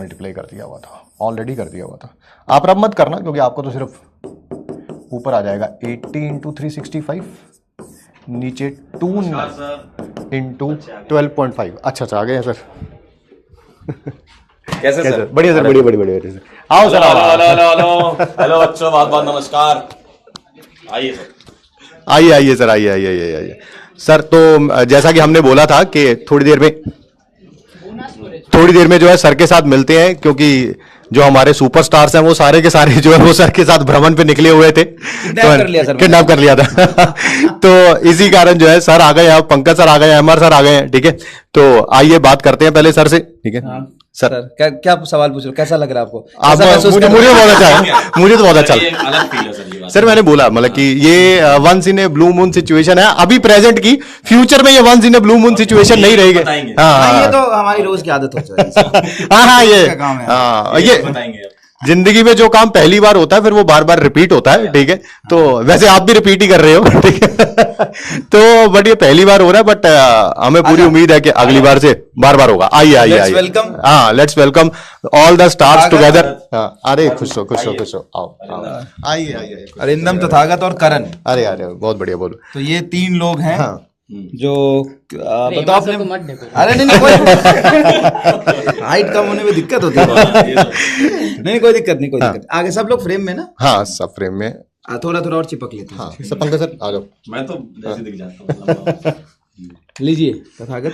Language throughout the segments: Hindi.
मल्टीप्लाई कर दिया हुआ था, ऑलरेडी कर दिया हुआ था। आप रब मत करना क्योंकि आपको तो सिर्फ ऊपर आ जाएगा 80 इंटू 365, नीचे 2 इंटू 12.5। अच्छा आ गए हैं सर। कैसे सर? बढ़िया सर, बढ़िया सर। आओ सर, हेलो बच्चों, बहुत बहुत नमस्कार। आइए सर, आइए सर, आइए सर। तो जैसा कि हमने बोला था कि थोड़ी देर में जो है सर के साथ मिलते हैं, क्योंकि जो हमारे सुपरस्टार्स हैं वो सारे के सारे जो है वो सर के साथ भ्रमण पे निकले हुए थे, किडनैप कर लिया था। तो इसी कारण जो है सर आ गए, अब पंकज सर आ गए, एमआर सर आ गए हैं, ठीक है। तो आइए बात करते हैं पहले सर से, ठीक है। हाँ, सर क्या सवाल पूछ रहे हो, कैसा लग रहा है आपको? मुझे बहुत अच्छा है, मुझे तो बहुत अच्छा है सर। मैंने बोला मतलब कि ये once in a blue moon situation है अभी प्रेजेंट की, फ्यूचर में ये once in a blue moon situation नहीं रहेगी। हाँ, ये तो हमारी रोज की आदत हो जाएगी। ये बताएंगे। जिंदगी में जो काम पहली बार होता है फिर वो बार बार रिपीट होता है, ठीक है। तो वैसे आप भी रिपीट ही कर रहे हो, ठीक है। तो बट ये पहली बार हो रहा है, बट हमें पूरी उम्मीद है कि अगली बार से बार बार होगा। आइए वेलकम। हाँ, let's welcome all the stars together. अरे खुश हो, आओ आइए। अरिंदम, तथागत और करण। अरे बहुत बढ़िया, बोलो। तो ये 3 लोग हैं जो बताओ आपने। अरे नहीं कोई हाइट कम होने में दिक्कत होती है। नहीं कोई दिक्कत नहीं। आगे सब लोग फ्रेम में ना? हाँ, सब फ्रेम में। थोड़ा और चिपक लेते हैं। हाँ, सब पंकज सर आ जाओ। मैं तो जैसे दिख जाता हूँ। लीजिए तथागत।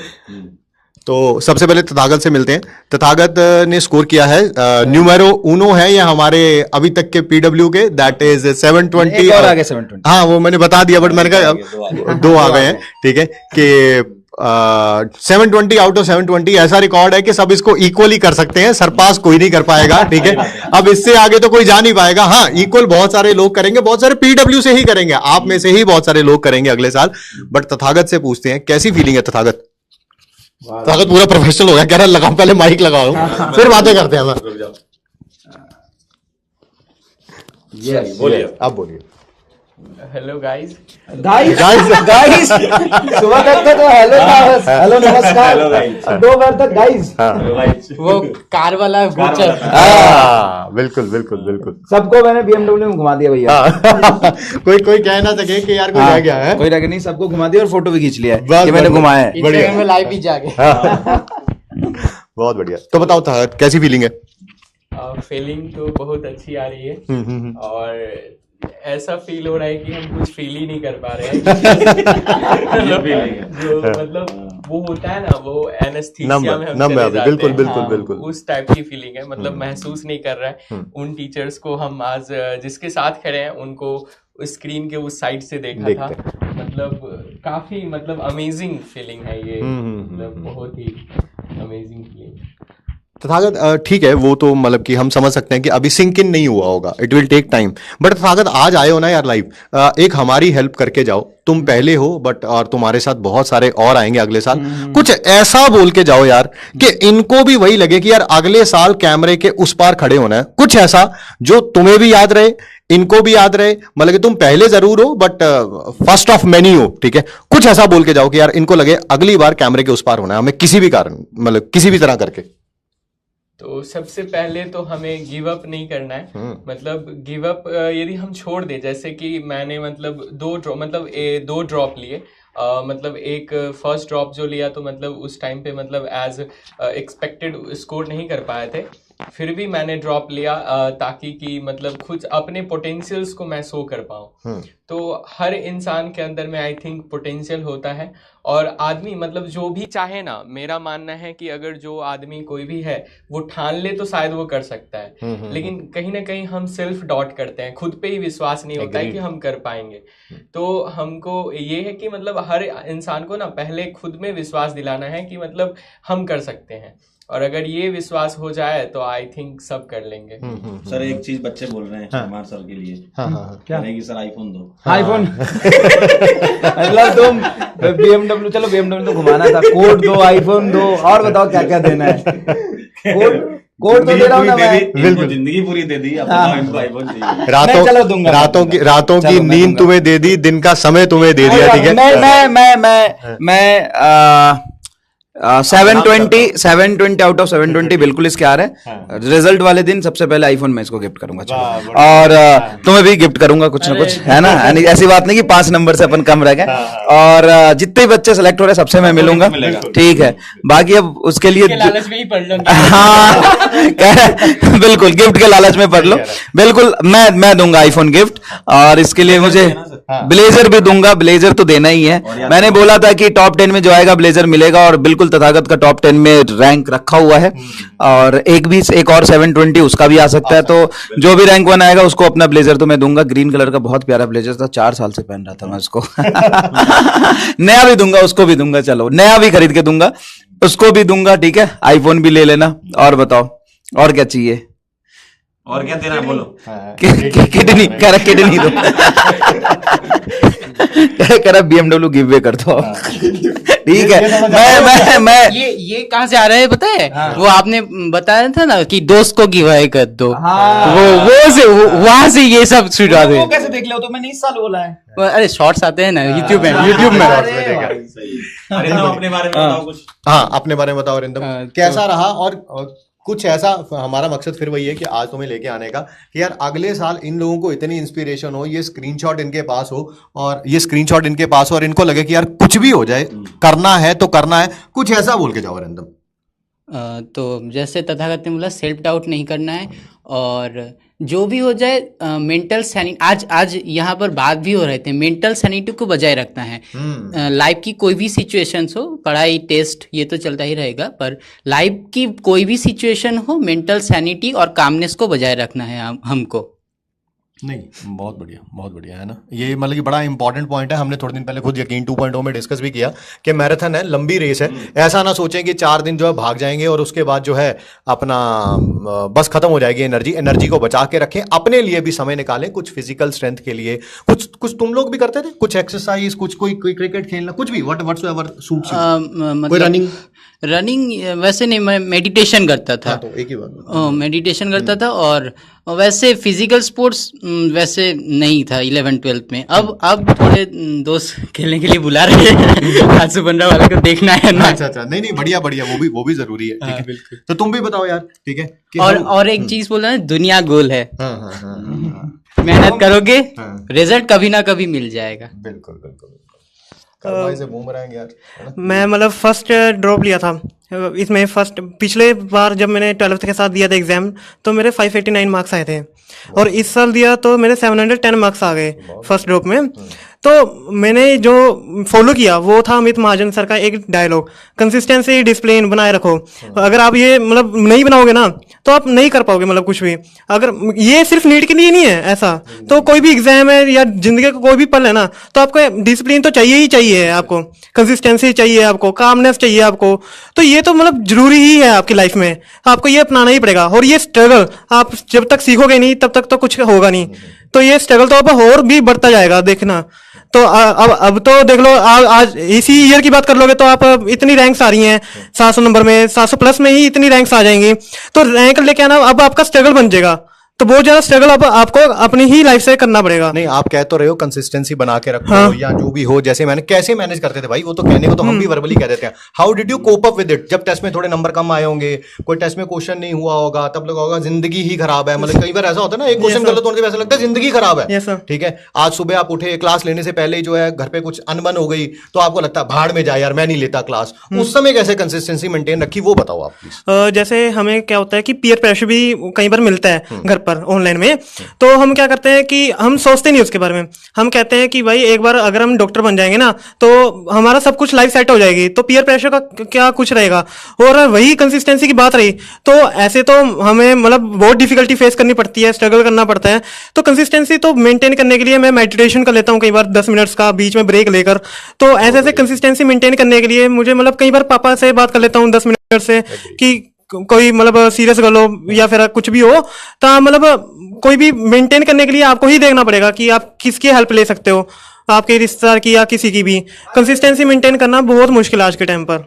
तो सबसे पहले तथागत से मिलते हैं। तथागत ने स्कोर किया है न्यूमेरो उनो है ये हमारे अभी तक के पीडब्ल्यू के, दैट इज 720 और आगे 720। हाँ, वो मैंने बता दिया, बट मैंने कहा 2 आ गए हैं, ठीक है। कि 720 आउट ऑफ 720 ऐसा रिकॉर्ड है कि सब इसको इक्वली कर सकते हैं, सरपास कोई नहीं कर पाएगा, ठीक है। अब इससे आगे तो कोई जा नहीं पाएगा। हाँ, इक्वल बहुत सारे लोग करेंगे, बहुत सारे पीडब्ल्यू से ही करेंगे, आप में से ही बहुत सारे लोग करेंगे अगले साल। बट तथागत से पूछते हैं कैसी फीलिंग है तथागत? तथागत पूरा प्रोफेशनल हो गया, कह रहा लगाओ, पहले माइक लगाओ फिर बातें करते हैं। बोलिए, आप बोलिए। Hello guys. सुबह तक तो हेलो नमस्कार, 2 बार तक गाइस। वो कार वाला गोचर। बिल्कुल सबको मैंने BMW में घुमा दिया भैया। कोई कह ना सके कि यार कोई रह गया है। कोई रह गया नहीं, सबको घुमा दिया और फोटो भी खींच लिया है कि मैंने घुमाया है। इंस्टाग्राम में लाइव भी जाके। बहुत बढ़िया। तो बताओ था कैसी फीलिंग है? फीलिंग तो बहुत अच्छी आ रही है और ऐसा फील हो रहा है कि हम कुछ फील ही नहीं कर पा रहे हैं। जो मतलब वो होता है ना, वो एनेस्थीसिया में हम चले जाते हैं। बिल्कुल उस टाइप की फीलिंग है, मतलब महसूस नहीं कर रहा है। उन टीचर्स को हम आज जिसके साथ खड़े हैं उनको स्क्रीन के उस साइड से देखा था, मतलब काफी मतलब अमेजिंग फीलिंग है ये, मतलब बहुत ही अमेजिंग फीलिंग। तथागत ठीक है, वो तो मतलब कि हम समझ सकते हैं कि अभी सिंक इन नहीं हुआ होगा, it will take time. But Tathagat आज आए हो ना यार लाइव, एक हमारी हेल्प करके जाओ। तुम पहले हो बट और तुम्हारे साथ बहुत सारे और आएंगे अगले साल। कुछ ऐसा बोल के जाओ यार कि इनको भी वही लगे कि यार अगले साल कैमरे के उस पार खड़े होना है। कुछ ऐसा जो तुम्हें भी याद रहे, इनको भी याद रहे, मतलब कि तुम पहले जरूर हो बट फर्स्ट ऑफ मेनी हो, ठीक है। कुछ ऐसा बोल के जाओ कि यार इनको लगे अगली बार कैमरे के उस पार होना है हमें, किसी भी कारण, मतलब किसी भी तरह करके। तो सबसे पहले तो हमें गिव अप नहीं करना है। मतलब गिव अप यदि हम छोड़ दे, जैसे कि मैंने मतलब 2 ड्रॉप लिए, मतलब एक फर्स्ट ड्रॉप जो लिया तो मतलब उस टाइम पे मतलब एज एक्सपेक्टेड स्कोर नहीं कर पाए थे, फिर भी मैंने ड्रॉप लिया ताकि कि मतलब खुद अपने पोटेंशियल्स को मैं शो कर पाऊँ। तो हर इंसान के अंदर में आई थिंक पोटेंशियल होता है और आदमी मतलब जो भी चाहे ना, मेरा मानना है कि अगर जो आदमी कोई भी है वो ठान ले तो शायद वो कर सकता है, लेकिन कहीं ना कहीं हम सेल्फ डाउट करते हैं, खुद पे ही विश्वास नहीं होता है कि हम कर पाएंगे। तो हमको ये है कि मतलब हर इंसान को ना पहले खुद में विश्वास दिलाना है कि मतलब हम कर सकते हैं, और अगर ये विश्वास हो जाए तो आई थिंक सब कर लेंगे। सर एक चीज बच्चे बोल रहे हैं हमारे सर के लिए, क्या है कि सर आईफोन दो। आईफोन मतलब तुम BMW, चलो BMW तो घुमाना था, कोड दो, आईफोन दो, और बताओ क्या क्या देना है। कोड तो दे रहा हूँ ना मैं, बिल्कुल जिंदगी पूरी दे दी, इनको आईफोन चाहिए। रातों की नींद तुम्हें दे दी, दिन का समय तुम्हें दे दिया, ठीक है। 720 आउट ऑफ 720 बिल्कुल इसके आ रहे हैं। रिजल्ट वाले दिन सबसे पहले आईफोन मैं इसको गिफ्ट करूंगा, चलो। और तुम्हें भी गिफ्ट करूंगा कुछ ना कुछ, है ना? यानी ऐसी बात नहीं कि 5 नंबर से अपन कम रह गए। और जितने भी बच्चे सेलेक्ट हो रहे हैं सबसे मैं मिलूंगा, ठीक है। बाकी अब उसके लिए लालच में ही पढ़ लो। हाँ बिल्कुल, गिफ्ट के लालच में पढ़ लो, बिल्कुल। मैं दूंगा आईफोन गिफ्ट, और इसके लिए मुझे ब्लेजर भी दूंगा। ब्लेजर तो देना ही है, मैंने बोला था कि टॉप 10 में जो आएगा ब्लेजर मिलेगा, और बिल्कुल तथागत का टॉप 10 में रैंक रखा हुआ है। और एक और 720 उसका भी आ सकता है, तो जो भी रैंक 1 आएगा उसको अपना ब्लेजर तो मैं दूंगा। ग्रीन कलर का बहुत प्यारा ब्लेजर था, 4 साल से पहन रहा था मैं उसको। नया भी दूंगा, उसको भी दूंगा, चलो नया भी खरीद के दूंगा, उसको भी दूंगा, ठीक है। आईफोन भी ले लेना। और बताओ और क्या चाहिए? और क्या देना है बोलो। किडनी कह रहा, किडनी दो। कह रहा BMW गिव वे कर दो, ठीक है। मैं ये कहाँ से आ रहा है पता है? वो आपने बताया था ना कि दोस्त को गिव अवे कर दो, वहां से ये सब शुरू हुआ। वो कैसे देख लो? तो मैंने इस साल बोला है। अरे शॉर्ट्स आते हैं ना यूट्यूब में। अपने बारे में बताओ कुछ। हाँ, अपने बारे में बताओ रिंदम, कैसा रहा? और कुछ ऐसा, हमारा मकसद फिर वही है कि आज तुम्हें लेके आने का कि यार अगले साल इन लोगों को इतनी इंस्पिरेशन हो, ये स्क्रीनशॉट इनके पास हो, और ये स्क्रीनशॉट इनके पास हो, और इनको लगे कि यार कुछ भी हो जाए, करना है तो करना है। कुछ ऐसा बोल के जाओ रिंदम। तो जैसे तथागत ने बोला, सेल्फ डाउट नहीं करना है, और जो भी हो जाए मेंटल सैनिटी, आज यहाँ पर बात भी हो रहे थे, मेंटल सैनिटी को बजाय रखना है। लाइफ की कोई भी सिचुएशंस हो, पढ़ाई टेस्ट ये तो चलता ही रहेगा, पर लाइफ की कोई भी सिचुएशन हो, मेंटल सैनिटी और कामनेस को बजाय रखना है हमको। नहीं, बहुत बढ़िया है ना। ये मतलब कि बड़ा इंपॉर्टेंट पॉइंट है। हमने थोड़े दिन पहले खुद यकीन 2.0 में डिस्कस भी किया कि मैराथन है, लंबी रेस है। ऐसा ना सोचें कि 4 दिन जो है भाग जाएंगे और उसके बाद जो है अपना बस खत्म हो जाएगी एनर्जी को बचा के रखें। अपने लिए भी समय निकालें, कुछ फिजिकल स्ट्रेंथ के लिए। कुछ तुम लोग भी करते थे, कुछ एक्सरसाइज, कोई क्रिकेट खेलना, कुछ भी व्हाटसोएवर सूट्स, कोई रनिंग वैसे नहीं, मैं मेडिटेशन करता था। तो एक ही बात, मेडिटेशन करता था। और वैसे फिजिकल स्पोर्ट्स वैसे नहीं था 11-12 में। अब थोड़े दोस्त खेलने के लिए बुला रहे हैं। आज से 15 वाले को देखना है ना। अच्छा, नहीं बढ़िया, वो भी जरूरी है, ठीक है। बिल्कुल। तो तुम भी बताओ यार, ठीक है। और एक चीज बोल रहे हैं, दुनिया गोल है। मेहनत करोगे, रिजल्ट कभी ना कभी मिल जाएगा। बिल्कुल। से घूम रहे हैं यार। मैं मतलब फर्स्ट ड्रॉप लिया था इसमें। पिछले बार जब मैंने 12th के साथ दिया था एग्जाम, तो मेरे 589 मार्क्स आए थे, और इस साल दिया तो मेरे 710 मार्क्स आ गए फर्स्ट ड्रॉप में। तो मैंने जो फॉलो किया वो था अमित महाजन सर का एक डायलॉग, कंसिस्टेंसी डिसिप्लिन बनाए रखो। अगर आप ये मतलब नहीं बनाओगे ना, तो आप नहीं कर पाओगे मतलब कुछ भी। अगर ये सिर्फ नीट के लिए नहीं है ऐसा, तो कोई भी एग्जाम है या जिंदगी का कोई भी पल है ना, तो आपको डिसिप्लिन तो चाहिए ही चाहिए, आपको कंसिस्टेंसी चाहिए, आपको कामनेस चाहिए आपको। तो ये तो मतलब जरूरी ही है आपकी लाइफ में, आपको ये अपनाना ही पड़ेगा। और ये स्ट्रगल आप जब तक सीखोगे नहीं तब तक तो कुछ होगा नहीं। तो ये स्ट्रगल तो अब और भी बढ़ता जाएगा, देखना। तो अब तो देख लो, आज इसी ईयर की बात कर लोगे तो आप इतनी रैंक्स आ रही हैं 700 नंबर में, 700 प्लस में ही इतनी रैंक्स आ जाएंगी। तो रैंक लेके आना अब आपका स्ट्रगल बन जाएगा। तो बहुत ज्यादा स्ट्रगल अब आपको अपनी ही लाइफ से करना पड़ेगा। नहीं, आप कह तो रहे हो कंसिस्टेंसी बना के रखो। हाँ। या जो भी हो, जैसे मैंने कैसे मैनेज करते थे भाई, वो तो कहने को तो हम भी वर्बली कह देते हैं। How did you cope up with it? जब टेस्ट में थोड़े नंबर कम आए होंगे, कोई टेस्ट में क्वेश्चन नहीं हुआ होगा, तब लगा होगा जिंदगी ही खराब है। मतलब कई बार ऐसा होता है ना, एक क्वेश्चन गलत होने से ऐसा लगता है जिंदगी खराब है। ठीक है, आज सुबह आप उठे, क्लास लेने से पहले जो है घर पे कुछ अनबन हो गई, तो आपको लगता है भाड़ में जाए यार, मैं नहीं लेता क्लास। उस समय कैसे कंसिस्टेंसी मेंटेन रखी, वो बताओ आप प्लीज। जैसे हमें क्या होता है कि पीयर प्रेशर भी कई बार मिलता है घर पर ऑनलाइन में। तो हम क्या करते हैं कि हम सोचते नहीं उसके बारे में। हम कहते हैं कि भाई एक बार अगर हम डॉक्टर बन जाएंगे ना, तो हमारा सब कुछ लाइफ सेट हो जाएगी, तो पीयर प्रेशर का क्या कुछ रहेगा। और वही कंसिस्टेंसी की बात रही, तो ऐसे तो हमें मतलब बहुत डिफिकल्टी फेस करनी पड़ती है, स्ट्रगल करना पड़ता है। तो कंसिस्टेंसी तो मेंटेन करने के लिए मैं मेडिटेशन कर लेता हूँ कई बार 10 मिनट्स का, बीच में ब्रेक लेकर। तो ऐसे कंसिस्टेंसी मेंटेन करने के लिए मुझे मतलब कई बार पापा से बात कर लेता हूँ 10 मिनट से, कि कोई मतलब सीरियस कर लो या फिर कुछ भी हो, तो मतलब कोई भी मेंटेन करने के लिए आपको ही देखना पड़ेगा कि आप किसकी हेल्प ले सकते हो, आपके रिश्तेदार की या किसी की भी। कंसिस्टेंसी मेंटेन करना बहुत मुश्किल है आज के टाइम पर।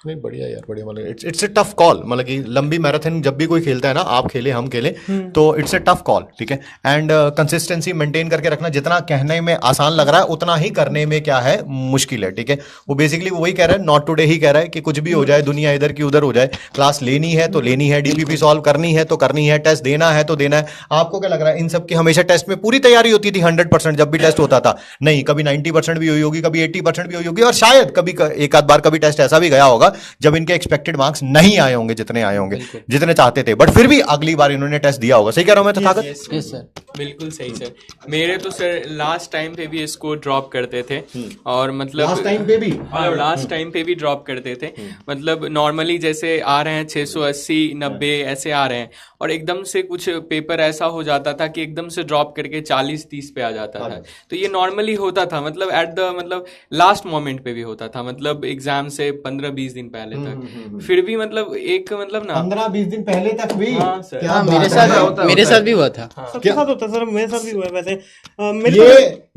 नहीं बढ़िया यार, बढ़िया। मतलब इट्स ए टफ कॉल, मतलब कि लंबी मैराथन जब भी कोई खेलता है ना, आप खेले हम खेले, तो इट्स ए टफ कॉल, ठीक है। एंड कंसिस्टेंसी मेंटेन करके रखना, जितना कहने में आसान लग रहा है उतना ही करने में क्या है, मुश्किल है, ठीक है। वो बेसिकली वही कह रहा है, नॉट टुडे ही कह रहा है कि कुछ भी हो जाए, दुनिया इधर की उधर हो जाए, क्लास लेनी है तो लेनी है, डीपीपी सॉल्व करनी है तो करनी है, टेस्ट देना है तो देना है। आपको क्या लग रहा है, इन सब की हमेशा टेस्ट में पूरी तैयारी होती थी 100% जब भी टेस्ट होता था? नहीं, कभी 90% भी हुई होगी, कभी 80% भी हुई होगी, और शायद कभी एक आध बार कभी टेस्ट ऐसा भी गया होगा जब इनके एक्सपेक्टेड मार्क्स नहीं आए होंगे, जितने आए होंगे, जितने चाहते थे, बट फिर भी अगली बार इन्होंने टेस्ट दिया होगा। सही कह रहा हूं मैं तथागत? यस सर, बिल्कुल सही सर। मेरे तो सर लास्ट टाइम पे भी स्कोर ड्रॉप करते थे, और मतलब लास्ट टाइम पे भी, हाँ, लास्ट टाइम पे भी ड्रॉप करते थे। मतलब नॉर्मली जैसे आ रहे हैं 680 90 ऐसे आ रहे हैं, और एकदम से कुछ पेपर ऐसा हो जाता था कि एकदम से ड्रॉप करके 40-30 पे आ जाता था। तो ये नॉर्मली होता था, मतलब एट द मतलब लास्ट मोमेंट पे भी होता था, मतलब एग्जाम से 15-20 दिन पहले तक। फिर भी मतलब एक मतलब ना 15-20 दिन पहले तक भी? हाँ सर, क्या हाँ बात मेरे है। साथ मेरे साथ भी हुआ था। सबके साथ होता है सर, मेरे साथ भी हुआ है वैसे।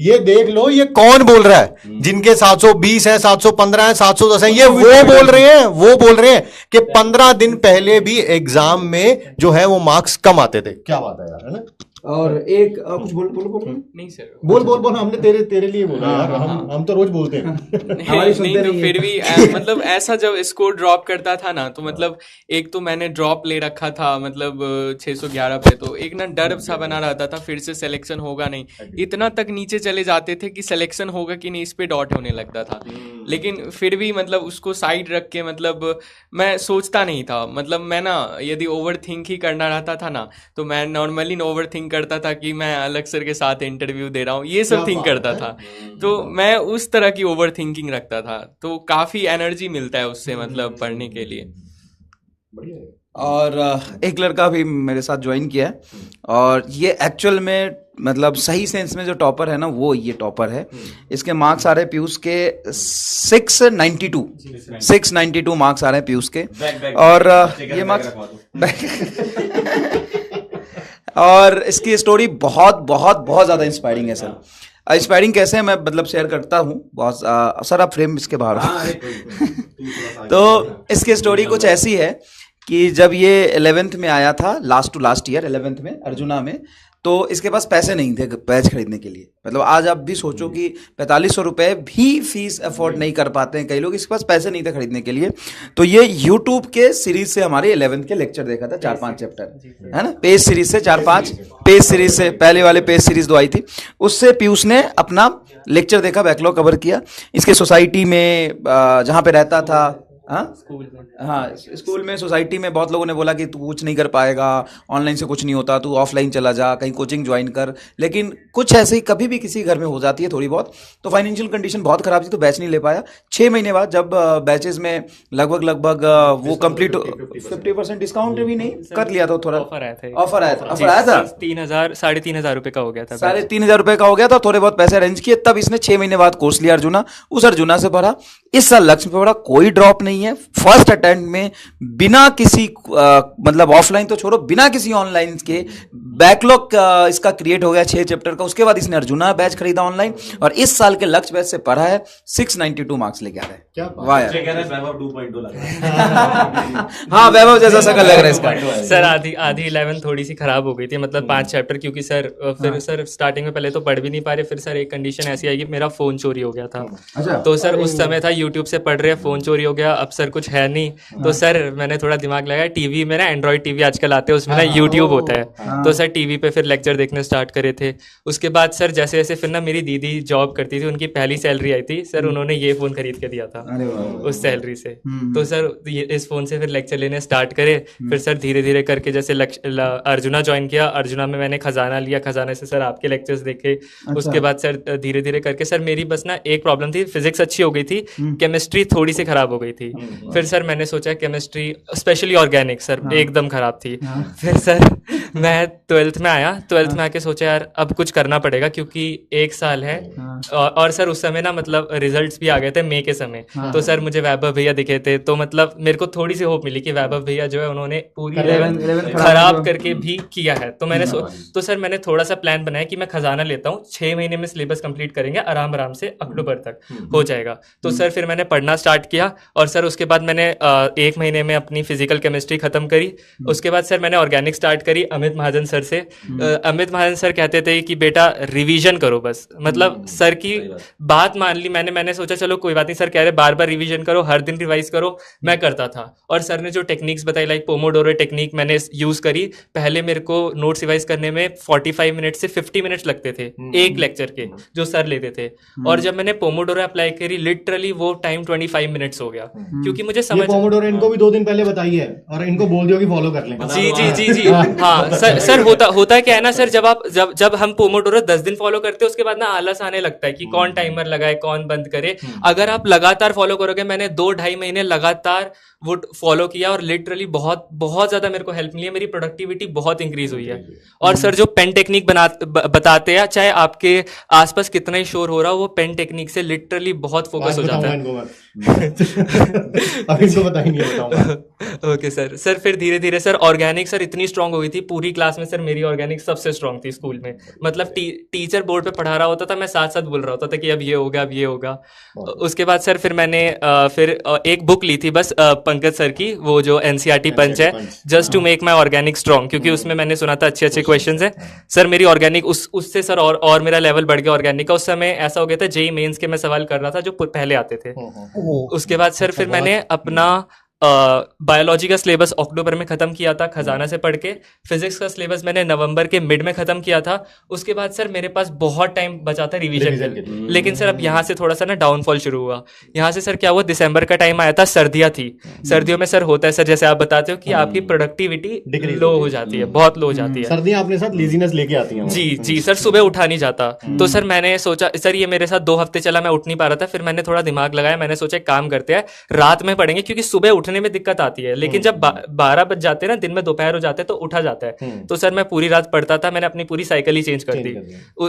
ये देख लो, ये कौन बोल रहा है? जिनके 720 है, 715 है, 710 है, ये वो बोल रहे हैं कि 15 दिन पहले भी एग्जाम में जो है वो मार्क्स कम आते थे। क्या बात है यार, है ना? और एक कुछ बोल नहीं सर, बोल, हमने तेरे लिए बोला यार, हम तो रोज बोलते हैं। नहीं तो फिर भी मतलब ऐसा जब स्कोर ड्रॉप करता था ना, तो मतलब एक तो मैंने ड्रॉप ले रखा था, मतलब 611 पे, तो एक ना डर सा बना रहता था फिर से सिलेक्शन होगा नहीं। इतना तक नीचे चले जाते थे कि सिलेक्शन होगा कि नहीं इस पे डॉट होने लगता था। लेकिन फिर भी मतलब उसको साइड रख के मतलब मैं सोचता नहीं था, मतलब मैं ना यदि ओवर थिंक ही करना रहता था ना, तो मैं नॉर्मली ओवर थिंक करता था कि मैं अलग सर के साथ इंटरव्यू दे रहा हूँ, ये सब थिंक करता था। तो मैं उस तरह की ओवर थिंकिंग रखता था, तो काफी एनर्जी मिलता है उससे, मतलब पढ़ने के लिए। और एक लड़का भी मेरे साथ ज्वाइन किया है, और ये एक्चुअल में मतलब सही सेंस में जो टॉपर है ना, वो ये टॉपर है। इसके मार्क्स आ रहे हैं पीयूष के 692 मार्क्स आ रहे हैं पीयूष के। और ये मार्क्स और इसकी स्टोरी बहुत बहुत बहुत ज्यादा इंस्पायरिंग है सर। इंस्पायरिंग कैसे है मैं मतलब शेयर करता हूँ बहुत। सर आप फ्रेम इसके बाहर तो इसकी स्टोरी कुछ ऐसी है कि जब ये 11th में आया था, last to last year 11th में अर्जुना में, तो इसके पास पैसे नहीं थे बैच खरीदने के लिए। मतलब आज आप भी सोचो कि 4500 रुपए भी फीस अफोर्ड नहीं कर पाते हैं कई लोग, इसके पास पैसे नहीं थे खरीदने के लिए। तो ये यूट्यूब के सीरीज से हमारे 11th के लेक्चर देखा था, 4-5 चैप्टर है ना, पेज सीरीज से 4-5 पेज सीरीज से, पहले वाले पेज सीरीज 2 आई थी, उससे पीयूष ने अपना लेक्चर देखा, बैकलॉग कवर किया। इसके सोसाइटी में जहाँ पे रहता था, स्कूल में सोसाइटी में बहुत लोगों ने बोला कि तू कुछ नहीं कर पाएगा, ऑनलाइन से कुछ नहीं होता, तू ऑफलाइन चला जा, कहीं कोचिंग ज्वाइन कर। लेकिन कुछ ऐसे ही कभी भी किसी घर में हो जाती है थोड़ी बहुत, तो फाइनेंशियल कंडीशन बहुत खराब थी, तो बैच नहीं ले पाया। 6 महीने बाद जब बैचेस में लगभग वो कंप्लीट 50% डिस्काउंट भी नहीं कर लिया था, थोड़ा ऑफर आया था 3,000 3,500 रुपए का हो गया था, 3,500 रुपए का हो गया था। थोड़े बहुत पैसे अरेंज किए, तब इसने 6 महीने बाद कोर्स लिया अर्जुना, उस अर्जुना से पढ़ा। इस साल लक्ष्य पे पढ़ा, कोई ड्रॉप नहीं है। फर्स्ट अटेम्प्ट में बिना किसी मतलब ऑफलाइन तो छोड़ो, बिना किसी ऑनलाइन के बैकलॉग इसका क्रिएट हो गया 6 चैप्टर का। उसके बाद इसने अर्जुना बैच खरीदा ऑनलाइन, और इस साल के लक्ष्य बैच से पढ़ा है, 692 मार्क्स लेके आ रहे हैं। वाह यार, वैभव 2.2 लग रहा है। हाँ वैभव जैसा शकल लग रहा है इसका। सर आधी 11 थोड़ी सी खराब हो गई थी, मतलब 5 चैप्टर, क्योंकि सर फिर सर स्टार्टिंग में पहले तो पढ़ भी नहीं पा रहे, फिर सर एक कंडीशन ऐसी आई कि मेरा फोन चोरी हो गया था। तो सर उस समय था यूट्यूब से पढ़ रहे, फोन चोरी हो गया, अब सर कुछ है नहीं, तो सर मैंने थोड़ा दिमाग लगाया, टीवी में ना एंड्रॉइड टीवी आजकल आते हैं, उसमें ना यूट्यूब होता है, तो सर टीवी पे फिर लेक्चर देखने स्टार्ट करे थे। उसके बाद सर जैसे जैसे फिर ना मेरी दीदी जॉब करती थी, उनकी पहली सैलरी आई थी, सर उन्होंने ये फोन खरीद के दिया था उस सैलरी से। तो सर इस फोन से फिर लेक्चर लेने स्टार्ट करे। फिर सर धीरे धीरे करके जैसे अर्जुना ज्वाइन किया, अर्जुना में मैंने खजाना लिया, खजाने से सर आपके लेक्चर्स देखे। उसके बाद सर धीरे धीरे करके सर मेरी बस ना एक प्रॉब्लम थी, फिजिक्स अच्छी हो गई थी, केमिस्ट्री थोड़ी सी खराब हो गई थी। फिर सर मैंने सोचा केमिस्ट्री स्पेशली ऑर्गेनिक सर एकदम खराब थी। फिर सर मैं 12th में आया, 12th में आके सोचा यार अब कुछ करना पड़ेगा क्योंकि 1 साल है। और सर उस समय ना मतलब रिजल्ट्स भी आ गए थे मई के समय। तो सर मुझे वैभव भैया दिखे थे, तो मतलब मेरे को थोड़ी सी होप मिली कि वैभव भैया जो है उन्होंने पूरी 11th खराब करके भी किया है। तो मैंने तो सर मैंने थोड़ा सा प्लान बनाया कि मैं खजाना लेता हूँ, 6 महीने में सिलेबस कंप्लीट करेंगे आराम आराम से, अक्टूबर तक हो जाएगा। तो सर फिर मैंने पढ़ना स्टार्ट किया और सर उसके बाद मैंने 1 महीने में अपनी फिजिकल केमिस्ट्री खत्म करी। उसके बाद सर मैंने ऑर्गेनिक स्टार्ट करी अमित महाजन सर से। अमित महाजन सर कहते थे कि बेटा रिवीजन करो बस, मतलब सर की बात मान ली मैंने सोचा चलो कोई बात नहीं, सर कह रहे बार बार रिवीजन करो, हर दिन रिवाइज करो, मैं करता था। और सर ने जो टेक्निक्स बताई लाइक पोमोडोरो टेक्निक मैंने यूज करी। पहले मेरे को नोट्स रिवाइज करने में 45 मिनट से 50 मिनट्स लगते थे एक लेक्चर के जो सर लेते थे, और जब मैंने पोमोडोरो अप्लाई करी लिटरली वो टाइम 25 मिनट्स हो गया क्योंकि मुझे समझ पोमोडोरो इनको भी 2 दिन पहले बताई है और इनको बोल दियो कि फॉलो कर लें। जी हाँ सर होता क्या है ना सर, जब हम पोमोडोरो 10 दिन फॉलो करते हैं उसके बाद ना आलस आने लगता है कि कौन टाइमर लगाए कौन बंद करे। अगर आप लगातार फॉलो करोगे, मैंने 2-2.5 महीने लगातार वो फॉलो किया और लिटरली बहुत बहुत ज्यादा मेरे को हेल्प मिली है, मेरी प्रोडक्टिविटी बहुत इंक्रीज हुई है। और सर जो पेन टेक्निक बताते हैं, चाहे आपके आसपास कितना ही शोर हो रहा हो, वो पेन टेक्निक से लिटरली बहुत फोकस हो जाता है। अब इनको बता ही नहीं बताऊंगा। ओके सर फिर धीरे धीरे सर ऑर्गेनिक सर इतनी स्ट्रांग हो गई थी पूरी क्लास में, सर मेरी ऑर्गेनिक सबसे स्ट्रांग थी स्कूल में। मतलब टीचर बोर्ड पे पढ़ा रहा होता था, मैं साथ साथ बोल रहा होता था कि अब ये होगा अब ये होगा। उसके बाद सर फिर मैंने एक बुक ली थी बस पंकज सर की, वो जो एनसीईआरटी पंच है, just to make my organic strong, क्योंकि उसमें मैंने सुना था अच्छे क्वेश्चंस हैं। सर मेरी ऑर्गेनिक उससे सर और मेरा लेवल बढ़ गया ऑर्गेनिक का। उस समय ऐसा हो गया था जेईई मेंस के मैं सवाल कर रहा था जो पहले आते थे। उसके बाद सर फिर मैंने अपना बायोलॉजी का सिलेबस अक्टूबर में खत्म किया था खजाना से पढ़ के। फिजिक्स का सिलेबस मैंने नवंबर के मिड में खत्म किया था। उसके बाद सर मेरे पास बहुत टाइम बचा था रिवीजन के लिए, लेकिन सर अब यहाँ से थोड़ा सा ना डाउनफॉल शुरू हुआ। यहाँ से सर क्या हुआ, दिसंबर का टाइम आया था, सर्दियाँ थी। सर्दियों में सर होता है सर जैसे आप बताते हो कि आपकी प्रोडक्टिविटी लो हो जाती है, बहुत लो हो जाती है। सर्दियाँ अपने साथ लेजीनेस लेके आती हैं। जी सर सुबह उठा नहीं जाता। तो सर मैंने सोचा सर ये मेरे साथ 2 हफ्ते चला, मैं उठ नहीं पा रहा था। फिर मैंने थोड़ा दिमाग लगाया, मैंने सोचा एक काम करते हैं रात में पढ़ेंगे, क्योंकि सुबह उठने में दिक्कत आती है, लेकिन जब 12 बज जाते हैं ना, दिन में दोपहर हो जाते हैं तो उठा जाता है। तो सर मैं पूरी रात पढ़ता था, मैंने अपनी पूरी साइकिल ही चेंज कर दी।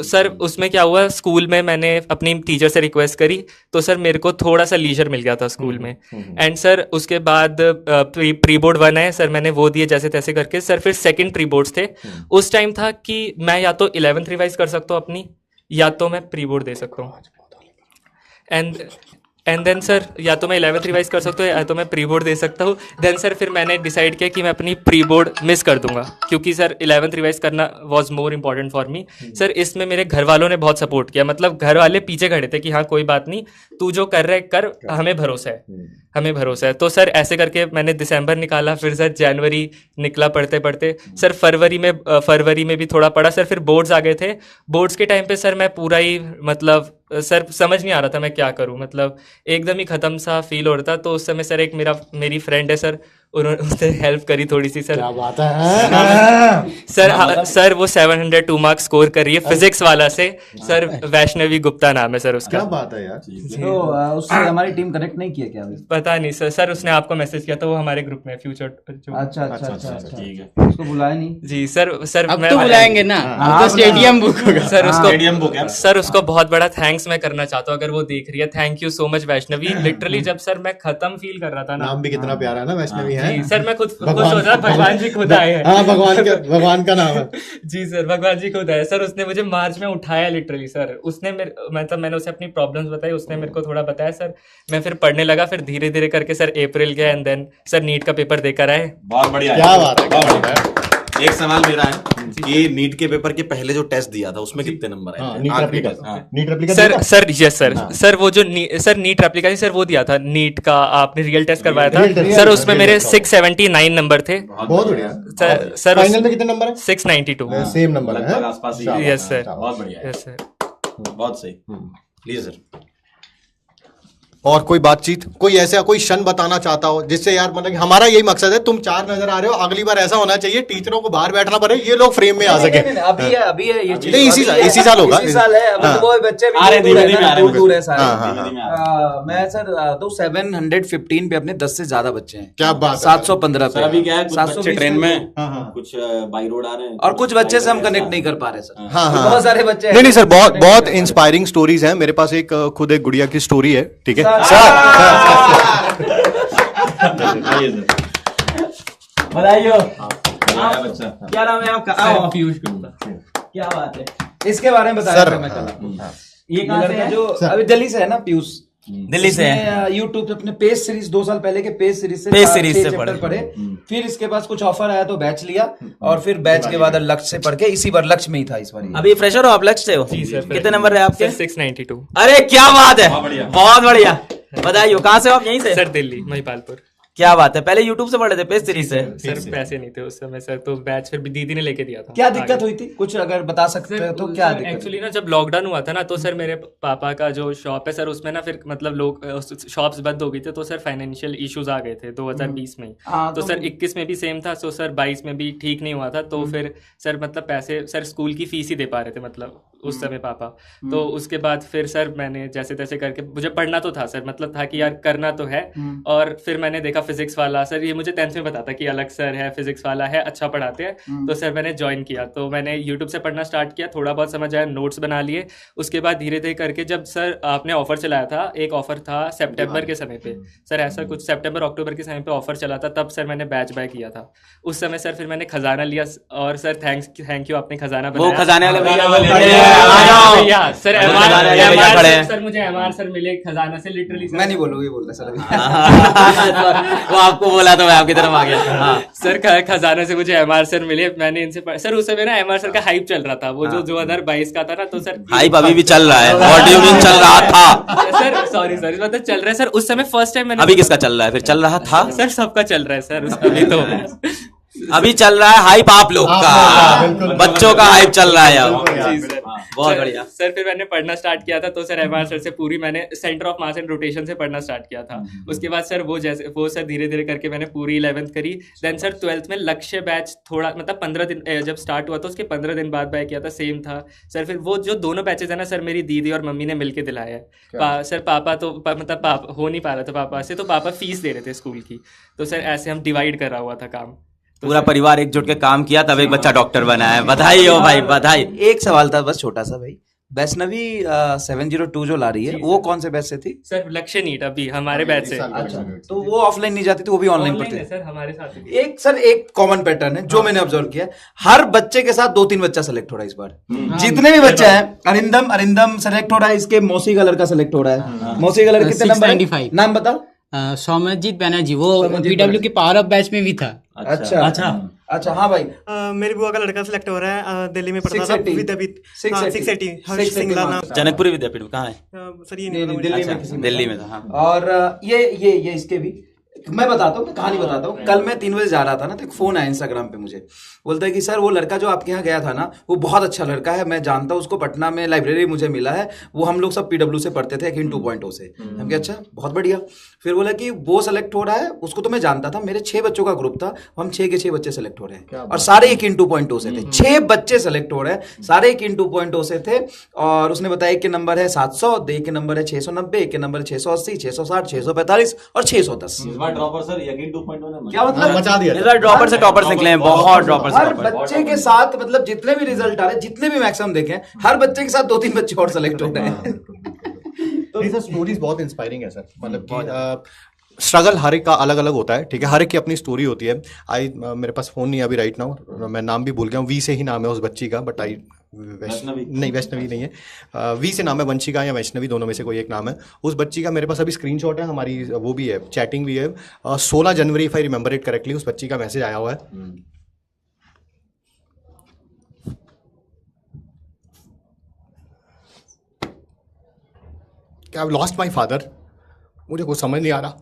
सर उसमें क्या हुआ, स्कूल में मैंने अपनी टीचर से रिक्वेस्ट करी तो सर मेरे को थोड़ा सा लीजर मिल गया था स्कूल में। एंड सर उसके बाद प्री बोर्ड 1 है सर, मैंने वो दिए जैसे तैसे करके। सर फिर सेकंड प्री बोर्ड्स थे। उस टाइम था कि मैं या तो 11th रिवाइज कर सकता हूँ अपनी, या तो मैं प्री बोर्ड दे सकता हूँ। एंड देन सर या तो मैं 11th रिवाइज कर सकता हूँ या तो मैं प्री बोर्ड दे सकता हूँ। देन सर फिर मैंने डिसाइड किया कि मैं अपनी प्री बोर्ड मिस कर दूंगा, क्योंकि सर 11th रिवाइज करना was more important for me. Sir इसमें मेरे घर वालों ने बहुत सपोर्ट किया, मतलब घर वाले पीछे खड़े थे कि हाँ कोई बात नहीं, तू जो कर रहे कर, हमें भरोसा है, हमें भरोसा है। तो सर ऐसे करके मैंने दिसंबर निकाला, फिर सर जनवरी निकला पढ़ते पढ़ते। सर फरवरी में भी थोड़ा पढ़ा। सर फिर बोर्ड्स आ गए थे। बोर्ड्स के टाइम पे सर मैं पूरा ही मतलब सर समझ नहीं आ रहा था मैं क्या करूं, मतलब एकदम ही खत्म सा फील हो रहा था। तो उस समय सर एक मेरी फ्रेंड है सर, उसने हेल्प करी थोड़ी सी सर। क्या बात है सर वो 702 मार्क्स स्कोर कर रही है फिजिक्स वाला से। सर वैष्णवी गुप्ता नाम है सर उसका। क्या बात है यार। तो उससे हमारी टीम कनेक्ट नहीं किया क्या अभी? पता नहीं सर उसने आपको मैसेज किया था, वो हमारे ग्रुप में फ्यूचर। अच्छा ठीक है, उसको बुलाया नहीं जी सर अब तो बुलाएंगे ना, अब तो स्टेडियम बुक होगा सर। स्टेडियम बुक है सर, उसको बहुत बड़ा थैंक्स मैं करना चाहता हूँ अगर वो देख रही है। Thank you so much Vaishnavi. Literally जब सर मैं खत्म फील कर रहा था ना, नाम भी कितना प्यारा है ना, वैष्णवी है। जी सर मैं खुद सोच रहा, भगवान जी खुद आए हैं। हाँ भगवान का नाम है। जी सर भगवान जी खुद आए। सर उसने मुझे मार्च में उठाया लिटरली सर। उसने मतलब मैंने उसे अपनी प्रॉब्लम्स बताई, उसने मेरे को थोड़ा बताया सर। मैं फिर पढ़ने लगा, फिर धीरे धीरे करके सर अप्रैल गया एंड देन सर नीट का पेपर देकर आए। बहुत बढ़िया, क्या बात है, बहुत बढ़िया। एक सवाल मेरा है कि नीट के पेपर के पहले जो टेस्ट दिया था उसमें कितने नंबर आए? NEET replica sir yes sir वो जो सर नीट रेप्लिका सर वो दिया था नीट का, आपने रियल टेस्ट करवाया था सर, उसमें मेरे 679 नंबर थे। बहुत बढ़िया सर। फाइनल में कितने नंबर है? 692 सेम नंबर है आसपास ही। यस सर, बहुत बढ़िया, यस सर, बहुत सही। Please sir. और कोई बातचीत, कोई ऐसा कोई क्षण बताना चाहता हो जिससे यार मतलब कि हमारा यही मकसद है, तुम 4 नजर आ रहे हो, अगली बार ऐसा होना चाहिए टीचरों को बाहर बैठना पड़े, ये लोग फ्रेम में आ सके। अभी है ये चीज, नहीं, इसी साल होगा, इसी साल है। हाँ। वो बच्चे भी आ रहे, दूर है धीरे-धीरे ना, आ रहे हैं दूर है सारे। मैं सर तो 715 पे अपने 10 से ज्यादा बच्चे हैं। क्या बात है। 715 सर अभी क्या है, कुछ 720 बच्चे ट्रेन में, हाँ। कुछ बाई रोड आ रहे हैं, और कुछ बच्चे से हम कनेक्ट नहीं कर पा रहे सर। हाँ, हाँ। बहुत सारे बच्चे नहीं सर, बहुत बहुत इंस्पायरिंग स्टोरीज हैं। मेरे पास एक खुद एक गुड़िया की स्टोरी है, ठीक है आइए सर, बधाई हो। बच्चा क्या नाम है आपका? पीयूष गुप्ता। क्या बात है, इसके बारे में बताया सर, था मैं कल। ये कहाँ से है? जो अभी दिल्ली से है ना, पीयूष दिल्ली से है। यूट्यूब पे अपने पेज सीरीज 2 साल पहले के पेज सीरीज से पेज सीरीज से चैप्टर पढ़े, फिर इसके पास कुछ ऑफर आया तो बैच लिया, और फिर बैच के बाद लक्ष्य से पढ़ के इसी बार लक्ष्य में ही था इस बार। अभी फ्रेशर हो आप, लक्ष्य से हो? जी सर। कितने नंबर है आपके? 692। अरे क्या बात है, बहुत बढ़िया। बहुत बढ़िया, बधाई हो। कहाँ से हो आप? यहीं से? सर दिल्ली महिपालपुर। क्या बात है, पहले यूट्यूब से पढ़े थे, पेज सीरीज से? सर पैसे नहीं थे उस समय सर, तो बैच फिर भी दीदी ने लेके दिया था। क्या दिक्कत हुई थी, कुछ अगर बता सकते हो तो? क्या दिक्कत? एक्चुअली ना जब लॉकडाउन हुआ था ना, तो सर मेरे पापा का जो शॉप है सर, उसमें ना फिर मतलब लोग शॉप्स बंद हो गई थी, तो सर फाइनेंशियल इश्यूज आ गए थे 2020 में ही। हाँ, तो सर 21 में भी सेम था, तो सर 22 में भी ठीक नहीं हुआ था, तो फिर सर मतलब पैसे सर स्कूल की फीस ही दे पा रहे थे मतलब उस समय पापा। तो उसके बाद फिर सर मैंने जैसे तैसे करके, मुझे पढ़ना तो था सर, मतलब था कि यार करना तो है। और फिर मैंने देखा फिजिक्स वाला सर, ये मुझे 10th में पता था कि अलग सर है, फिजिक्स वाला है, अच्छा पढ़ाते हैं, तो सर मैंने ज्वाइन किया। तो मैंने यूट्यूब से पढ़ना स्टार्ट किया, थोड़ा बहुत समझ आया, नोट्स बना लिए। उसके बाद धीरे धीरे करके जब सर आपने ऑफर चलाया था, एक ऑफर था सितंबर के समय पे सर, ऐसा कुछ सितंबर अक्टूबर के समय पे ऑफर चला था, तब सर मैंने बैच बाय किया था उस समय सर। फिर मैंने खजाना लिया, और सर थैंक यू, आपने खजाना वो बनाया। खजाने वाले भैया आ जाओ भैया। सर खजाने वाले भैया खड़े हैं। सर मुझे एमआर सर मिले खजाना से, लिटरली मैं नहीं बोलूंगी, बोल रहा सर। वो आपको बोला तो मैं आपकी तरफ आ गया। हाँ। सर खजाना से मुझे एमआर सर मिले, मैंने इनसे सर उस समय ना एमआर सर का हाइप चल रहा था, वो जो 2022 का था ना, तो सर हाइप अभी भी चल रहा है। व्हाट डू यू मीन चल रहा था? सर सॉरी मतलब चल रहा है सर, उस समय फर्स्ट टाइम मैंने। अभी किसका चल रहा है? फिर चल रहा था सर सबका चल रहा है सर अभी तो। अभी चल रहा है हाइप आप लोग का, बच्चों का हाइप चल रहा है अब। बहुत बढ़िया सर। फिर मैंने पढ़ना स्टार्ट किया था, तो सर एमआर सर से पूरी मैंने centre of mass and rotation से पढ़ना स्टार्ट किया था। उसके बाद सर वो सर धीरे धीरे करके मैंने पूरी 11th करी। देन सर 12th में लक्ष्य बैच थोड़ा मतलब 15 दिन जब स्टार्ट हुआ, तो उसके 15 दिन बाद बाय किया था, सेम था सर। फिर वो जो दोनों बैचेज है ना सर, मेरी दीदी और मम्मी ने मिलके दिलाया है। सर पापा तो मतलब पापा हो नहीं पा रहा था पापा से, तो पापा फीस दे रहे थे स्कूल की, तो सर ऐसे हम डिवाइड कर रहा हुआ था काम। पूरा परिवार एकजुट के काम किया, तब एक बच्चा डॉक्टर बना है। बधाई हो भाई, बधाई। एक सवाल था बस छोटा सा भाई, वैष्णवी 702 जो ला रही है, वो कौन से बैच से थी? सर लक्ष्य नीट अभी हमारे बैच से। अच्छा, तो वो ऑफलाइन नहीं जाती थी, वो भी ऑनलाइन पढ़ते थे? सर हमारे साथ ही। एक सर एक कॉमन पैटर्न है जो मैंने ऑब्जर्व किया, हर बच्चे के साथ 2-3 बच्चा सेलेक्ट हो रहा है इस बार। जितने भी बच्चे हैं, अरिंदम सेलेक्ट हो रहा है, इसके मौसी का लड़का सेलेक्ट हो रहा है। मौसी का लड़का कितने नंबर है? 695। नाम बताओ। सौम्यजीत बैनर्जी, वो पीडब्ल्यू के पावर अप बैच में भी था। अच्छा हाँ भाई। मेरी बुआ का लड़का सिलेक्ट हो रहा है, दिल्ली में पढ़ता था 680 विद्यापीठ। 680 हर्ष सिंगला नाम। जनकपुरी विद्यापीठ में कहाँ है? सर ये नहीं पता मुझे। दिल्ली में किसी में। दिल्ली में था। हाँ। और ये इसके भी मैं बताता हूँ, कहानी बताता हूँ। कल मैं 3 बजे जा रहा था ना, तो एक फोन आया इंस्टाग्राम पे मुझे, बोलता है कि सर वो लड़का जो आपके यहाँ गया था ना, वो बहुत अच्छा लड़का है, मैं जानता हूँ उसको, पटना में लाइब्रेरी मुझे मिला है, वो हम लोग सब पीडब्ल्यू से पढ़ते थे अकिन 2.0 से। हम कहा अच्छा बहुत बढ़िया। फिर बोला कि वो सेलेक्ट हो रहा है, उसको तो मैं जानता था, मेरे 6 बच्चों का ग्रुप था, हम 6 के 6 बच्चे सेलेक्ट हो रहे हैं, और सारे अकिन 2.0 से थे। 6 बच्चे सेलेक्ट हो रहे हैं, सारे अकिन 2.0 से थे। और उसने बताया एक के नंबर है 700, एक के नंबर है 690, एक के नंबर है 680, 660, 645 और 610। इस बार ड्रॉपर सर यकीन 2.0 ने क्या मतलब? मचा दिया। इस बार ड्रॉपर से टॉपर्स निकले हैं, बहुत ड्रॉपर से हर टॉपर। बच्चे के साथ मतलब जितने भी रिजल्ट आ रहे हैं, जितने भी मैक्सिमम देखे, हर बच्चे के साथ 2-3 बच्चे और सेलेक्ट हो रहे हैं। नहीं सर, स्टोरीज बहुत इंस्पायरिंग है सर, मतलब कि स्ट्रगल हर एक का अलग अलग होता है, ठीक है, हर एक की अपनी स्टोरी होती है। मेरे पास फोन नहीं है अभी राइट नाउ, मैं नाम भी भूल गया हूँ, वी से ही नाम है उस बच्ची का, बट वैष्णवी नहीं है, वी से नाम है, वंशिका या वैष्णवी, दोनों में से कोई एक नाम है उस बच्ची का। मेरे पास अभी स्क्रीनशॉट है, हमारी वो भी है, चैटिंग भी है। 16 जनवरी if I remember it correctly, उस बच्ची का मैसेज आया हुआ है कि I have lost my father, मुझे कुछ समझ नहीं आ रहा,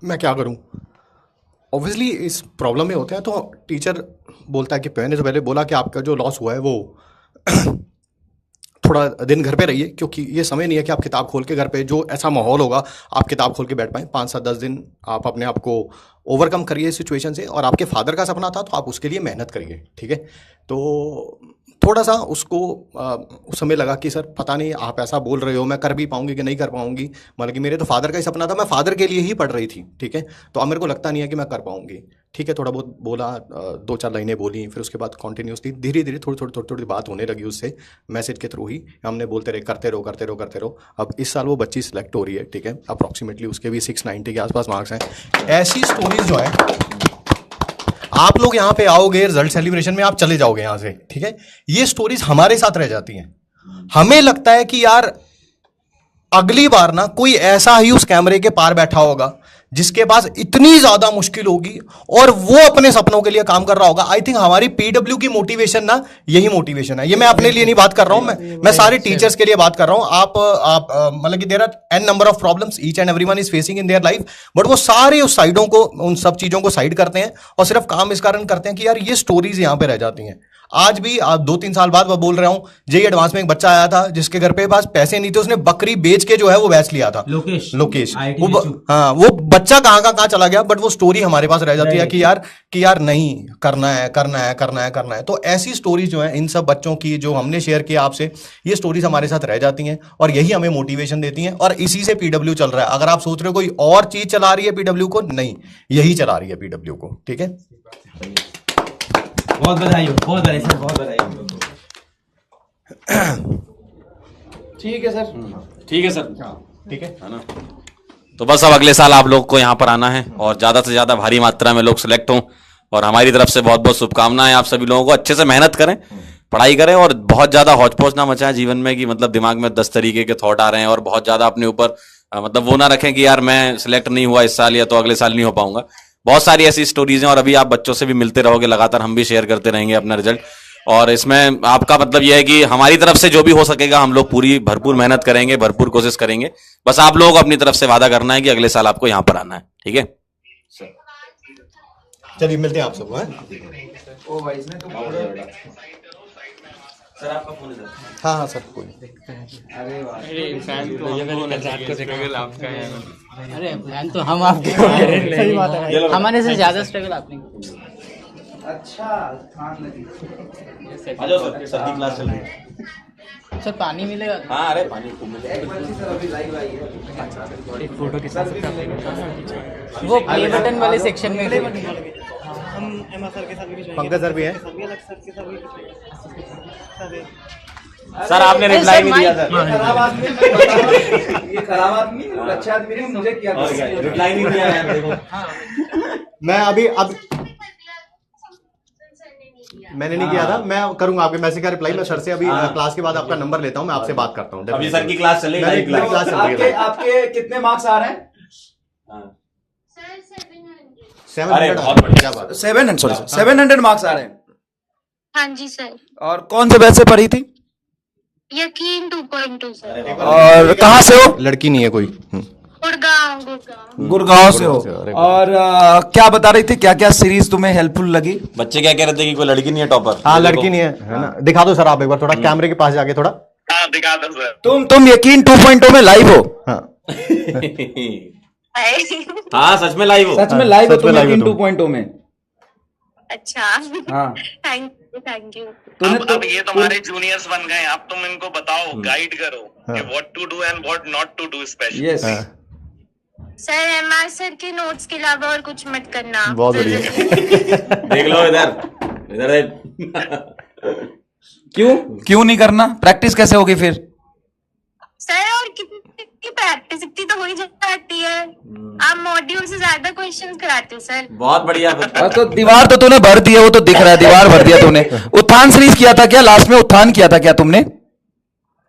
मैं क्या करूं। ऑब्वियसली इस प्रॉब्लम में होते हैं, तो टीचर बोलता है कि मैंने तो पहले बोला कि आपका जो लॉस हुआ है वो थोड़ा दिन घर पे रहिए, क्योंकि ये समय नहीं है कि आप किताब खोल के घर पे जो ऐसा माहौल होगा आप किताब खोल के बैठ पाएँ। 5 से 10 दिन आप अपने आप को ओवरकम करिए इस सिचुएशन से, और आपके फादर का सपना था तो आप उसके लिए मेहनत करिए, ठीक है। तो थोड़ा सा उसको उस समय लगा कि सर पता नहीं आप ऐसा बोल रहे हो, मैं कर भी पाऊंगी कि नहीं कर पाऊंगी, मतलब कि मेरे तो फादर का ही सपना था, मैं फादर के लिए ही पढ़ रही थी, ठीक है। तो अब मेरे को लगता नहीं है कि मैं कर पाऊंगी, ठीक है। थोड़ा बहुत बोला, 2-4 लाइनें बोली, फिर उसके बाद कॉन्टीन्यूसली धीरे धीरे थोड़ी बात होने लगी उससे, मैसेज के थ्रू ही हमने बोलते रहे, करते रहो करते रहो करते रहो। अब इस साल वो बच्ची सिलेक्ट हो रही है, ठीक है। अप्रॉक्सीमेटली उसके भी 690 के आसपास मार्क्स हैं। ऐसी स्टोरीज जो है, आप लोग यहाँ पे आओगे रिजल्ट सेलिब्रेशन में, आप चले जाओगे यहाँ से, ठीक है। ये स्टोरीज हमारे साथ रह जाती हैं। हमें लगता है कि यार अगली बार ना कोई ऐसा ही उस कैमरे के पार बैठा होगा जिसके पास इतनी ज्यादा मुश्किल होगी और वो अपने सपनों के लिए काम कर रहा होगा। आई थिंक हमारी पीडब्ल्यू की मोटिवेशन ना यही मोटिवेशन है। ये मैं अपने लिए नहीं बात कर रहा हूं, मैं सारे टीचर्स के लिए बात कर रहा हूं। आप मतलब कि there are an number of problems each and everyone is facing in their life, but वो सारे उस साइडों को, उन सब चीजों को साइड करते हैं और सिर्फ काम इस कारण करते हैं कि यार ये स्टोरीज यहां पे रह जाती हैं। आज भी 2-3 साल बाद मैं बोल रहा हूं, जेई एडवांस में एक बच्चा आया था जिसके घर पे पास पैसे नहीं थे, उसने बकरी बेच के जो है वो बैच लिया था। लोकेश वो बच्चा कहां चला गया, बट वो स्टोरी हमारे पास रह जाती है कि यार नहीं, करना है। तो ऐसी स्टोरीज जो है इन सब बच्चों की जो हमने शेयर किया आपसे, ये स्टोरीज हमारे साथ रह जाती हैं और यही हमें मोटिवेशन देती हैं, और इसी से पीडब्ल्यू चल रहा है। अगर आप सोच रहे हो कोई और चीज चला रही है पीडब्ल्यू को, नहीं, यही चला रही है पीडब्ल्यू को, ठीक है। बहुत बधाई हो, बहुत बधाई सर, बहुत बधाई हो। ठीक है सर, ठीक है सर, ठीक है ना। तो बस अब अगले साल आप लोग को यहाँ पर आना है और ज्यादा से ज्यादा भारी मात्रा में लोग सिलेक्ट हों, और हमारी तरफ से बहुत बहुत शुभकामनाएं। आप सभी लोगों को अच्छे से मेहनत करें, पढ़ाई करें, और बहुत ज्यादा हौच पौच ना मचाएं जीवन में कि मतलब दिमाग में 10 तरीके के थॉट आ रहे हैं, और बहुत ज्यादा अपने ऊपर मतलब वो ना रखें कि यार मैं सिलेक्ट नहीं हुआ इस साल या तो अगले साल नहीं हो पाऊंगा। बहुत सारी ऐसी स्टोरीज हैं, और अभी आप बच्चों से भी मिलते रहोगे लगातार, हम भी शेयर करते रहेंगे अपना रिजल्ट, और इसमें आपका मतलब यह है कि हमारी तरफ से जो भी हो सकेगा हम लोग पूरी भरपूर मेहनत करेंगे, भरपूर कोशिश करेंगे। बस आप लोग अपनी तरफ से वादा करना है कि अगले साल आपको यहाँ पर आना है, ठीक है। चलिए मिलते हैं आप सबको, हैं? सर आपका फोन है सर। हाँ सर, कोई अरे प्लान तो हम आपके हो रहे हैं, हमारे से ज्यादा स्ट्रगल आपने। आ जाओ सर, सर की क्लास चल रही है। सर पानी मिलेगा? हाँ, अरे पानी खूब मिलेगा। एक फोटो के साथ वो प्ले बटन वाले सेक्शन में हम एमआर सर के साथ भी पंकज सर भी हैं। सर आपने रिप्लाई नहीं दिया सर। ये खराब आदमी, अच्छा आदमी नहीं, मुझे क्या रिप्लाई नहीं दिया यार, देखो। मैं अभी मैंने नहीं किया था, मैं करूंगा आपके मैसेज का रिप्लाई। मैं सर से अभी क्लास के बाद आपका नंबर लेता हूँ, मैं आपसे बात करता हूँ। अभी सर की क्लास चल रही है, क्लास चल रही है। आपके कितने मार्क्स आ रहे हैं? 700 700 मार्क्स आ रहे हैं। हाँ जी सर। और कौन से बैच से पढ़ी थी? यकीन 2.2 सर। और कहाँ से हो? लड़की नहीं है कोई। गुड़गांव से हो। और क्या बता रही थी, क्या क्या सीरीज तुम्हें हेल्पफुल लगी? बच्चे क्या कह रहे थे कि कोई लड़की नहीं है टॉपर? हाँ, लड़की नहीं है ना। दिखा दो सर आप एक बार, थोड़ा कैमरे के पास जाके थोड़ा। हाँ दिखा दो सर। तुम यकीन 2.0 में लाइव हो? हाँ हाँ, सच में लाइव हो? सच में लाइव हो तुम यकीन 2.0 में? अच्छा, हाँ, थैंक यू। अब ये तुम्हारे जूनियर्स बन गए, अब तुम इनको बताओ, गाइड करो कि what to do and what not to do specially. Yes sir, MR sir के नोट्स के अलावा और कुछ मत करना। बहुत बढ़िया। देख लो इधर क्यों नहीं करना? प्रैक्टिस कैसे होगी फिर? सर और कितनी प्रैक्टिस, इतनी तो हो ही जाती है। आप मॉड्यूल से ज्यादा क्वेश्चंस कराते हो सर। बहुत बढ़िया। तो दीवार तो तूने भर दी है, वो तो दिख रहा है, दीवार भर दिया तूने। उत्थान सीरीज किया था क्या? लास्ट में उत्थान किया था क्या तुमने?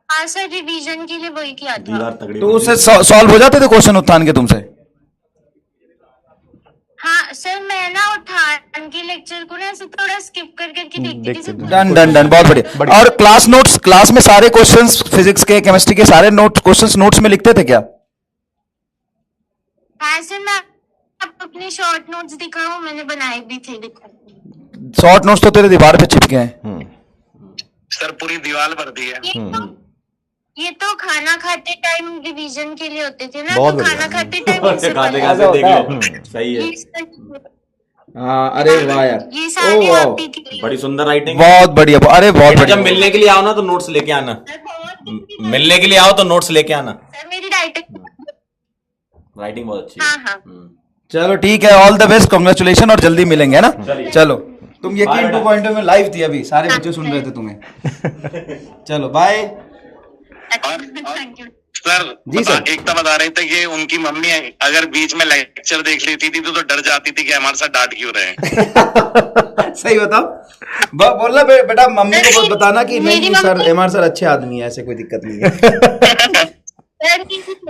हाँ सर, रिवीजन के लिए वही किया था। तो उससे सॉल्व हो जाते थे क्वेश्चन उत्थान के तुमसे? हाँ सर, मैं ना उत्थान के लेक्चर को ना ऐसे थोड़ा स्किप कर करके देखती थी। डन, बहुत बढ़िया। और क्लास नोट्स, क्लास में सारे क्वेश्चंस फिजिक्स के, केमिस्ट्री के सारे क्वेश्चंस नोट्स में लिखते थे क्या? हाँ सर, मैं अपने शॉर्ट नोट्स दिखाऊं, मैंने बनाए भी थे। शॉर्ट नोट्स तो तेरे दीवार पे चिपके हैं। सर पूरी दीवार भर दी है। ये तो खाना खाते टाइम रिवीजन के लिए होते थे ना, बहुत तो बढ़िया। खाना खाते टाइम खाते खाते देख लो सही है। हाँ अरे वाह यार, ये सारे वाह। आप ही के लिए। बड़ी सुंदर राइटिंग। बहुत बढ़िया, अरे बहुत जब बढ़िया। मिलने के लिए आओ ना तो नोट्स लेके आना। मिलने के लिए आओ तो नोट्स लेके आना। सर मेरी राइटिंग, राइटिंग बहुत अच्छी है। हाँ हाँ चलो ठीक है, ऑल द बेस्ट, कॉन्ग्रेचुलेशन, और जल्दी मिलेंगे है ना। चलो तुम यकीन 2.0 में लाइव थी अभी, सारे बच्चे सुन रहे थे तुम्हें। चलो bye. Thank you. Sir ji sir. Ekta बता रहे थे कि उनकी मम्मी अगर बीच में लेक्चर देख लेती थी तो डर जाती थी कि हमारे साथ डांट क्यों रहे हैं। सही बताओ, बोलना बेटा मम्मी को बताना कि नहीं सर, एमआर सर अच्छे आदमी है, ऐसे कोई दिक्कत नहीं है। सर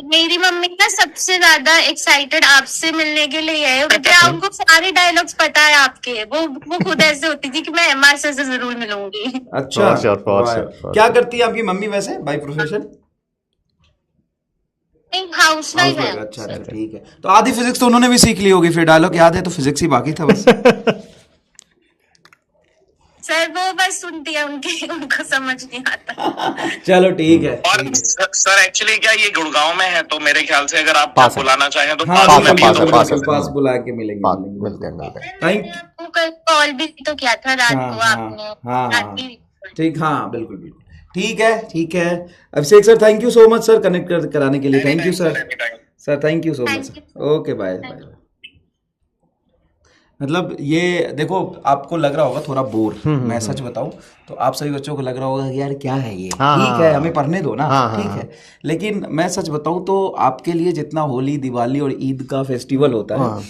मेरी मम्मी ना सबसे ज्यादा एक्साइटेड आपसे मिलने के लिए है, क्योंकि उनको सारे डायलॉग्स पता है आपके। वो खुद ऐसे होती थी कि मैं एमआर सर से जरूर मिलूंगी। अच्छा For sure, for वाह। sure, for क्या करती है आपकी मम्मी वैसे बाय प्रोफेशन? हाउस वाइफ है। अच्छा अच्छा ठीक है, तो आधी फिजिक्स तो उन्होंने भी सीख ली होगी, फिर डायलॉग याद है तो फिजिक्स ही बाकी था बस। सर वो बस सुनती है, उनको समझ नहीं आता। चलो ठीक है। और सर एक्चुअली क्या ये गुड़गांव में है, तो मेरे ख्याल से अगर आप पास है। बुलाना चाहें तो हाँ पास में भी है, बिल्कुल, तो बुला बिल्कुल, सकते हैं। पास बुला के मिलेंगे मिलते हैं मिलते हैं। थैंक मैंने आपको कल कॉल भी तो किया था रात हाँ, को, हाँ, आपने हाँ, रात हाँ। की- ठीक, हाँ बिल्कुल बिल्कुल ठीक है ठीक है। Abhishek sir thank you so much sir, connect कराने के लिए, thank you sir. Sir thank you so much sir, okay bye bye. मतलब ये देखो, आपको लग रहा होगा थोड़ा बोर, मैं सच बताऊं तो आप सभी बच्चों को लग रहा होगा कि यार क्या है ये, हाँ, ठीक है हमें पढ़ने दो ना, हाँ, ठीक है। लेकिन मैं सच बताऊं तो आपके लिए जितना होली, दिवाली और ईद का फेस्टिवल होता है,